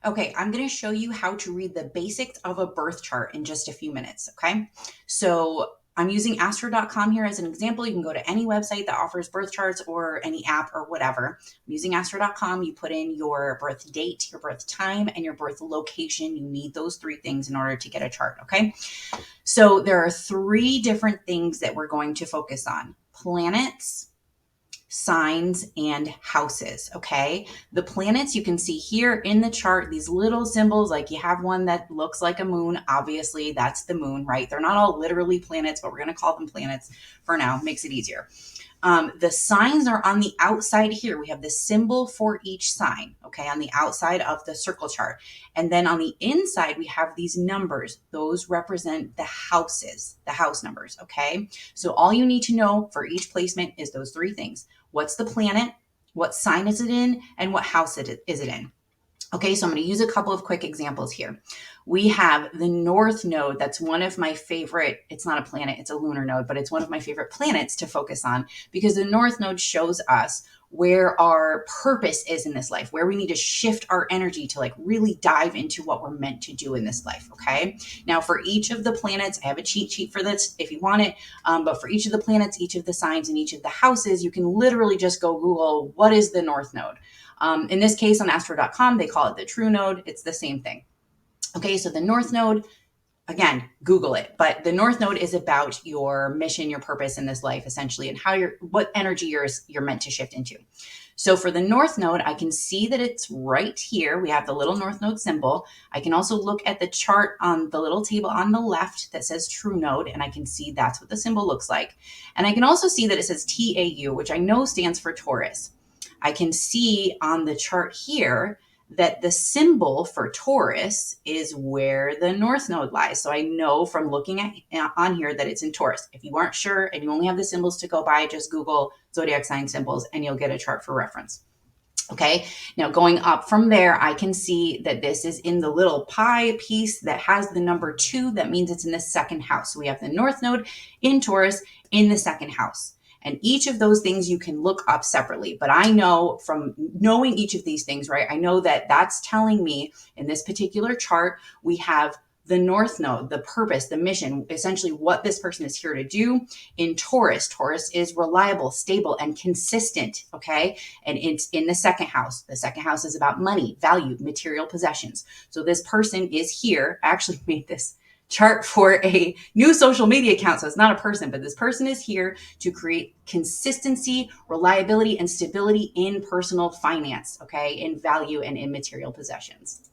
Okay, I'm going to show you how to read the basics of a birth chart in just a few minutes. Okay, so I'm using astro.com here as an example. You can go to any website that offers birth charts or any app or whatever. I'm using astro.com. You put in your birth date, your birth time, and your birth location. You need those three things in order to get a chart. Okay, so there are three different things that we're going to focus on: planets, signs, and houses. Okay, the planets you can see here in the chart, these little symbols, like you have one that looks like a moon. Obviously that's the moon, right? They're not all literally planets, but we're going to call them planets for now, makes it easier. The signs are on the outside here. We have the symbol for each sign, okay, on the outside of the circle chart. And then on the inside, we have these numbers. Those represent the houses, the house numbers, okay? So all you need to know for each placement is those three things. What's the planet? What sign is it in? And what house is it in? Okay, so I'm going to use a couple of quick examples here. We have the North Node. That's one of my favorite, it's not a planet, it's a lunar node, but it's one of my favorite planets to focus on because the North Node shows us where our purpose is in this life, where we need to shift our energy to like really dive into what we're meant to do in this life. Okay, now for each of the planets, I have a cheat sheet for this if you want it, but for each of the planets, each of the signs, and each of the houses, you can literally just go Google what is the North Node. In this case, on astro.com, they call it the true node. It's the same thing. Okay, so the North Node, again, Google it. But the North Node is about your mission, your purpose in this life, essentially, and what energy you're meant to shift into. So for the North Node, I can see that it's right here. We have the little North Node symbol. I can also look at the chart on the little table on the left that says True Node, and I can see that's what the symbol looks like. And I can also see that it says TAU, which I know stands for Taurus. I can see on the chart here that the symbol for Taurus is where the North Node lies. So I know from looking at on here that it's in Taurus. If you aren't sure and you only have the symbols to go by, just Google zodiac sign symbols and you'll get a chart for reference. Okay, now going up from there, I can see that this is in the little pie piece that has the number 2. That means it's in the second house. So we have the North Node in Taurus in the second house. And each of those things you can look up separately. But I know from knowing each of these things, right? I know that that's telling me in this particular chart, we have the North Node, the purpose, the mission, essentially what this person is here to do in Taurus. Taurus is reliable, stable, and consistent, okay? And it's in the second house. The second house is about money, value, material possessions. So this person is here. I actually made this chart for a new social media account. So it's not a person, but this person is here to create consistency, reliability, and stability in personal finance, okay, in value and in material possessions.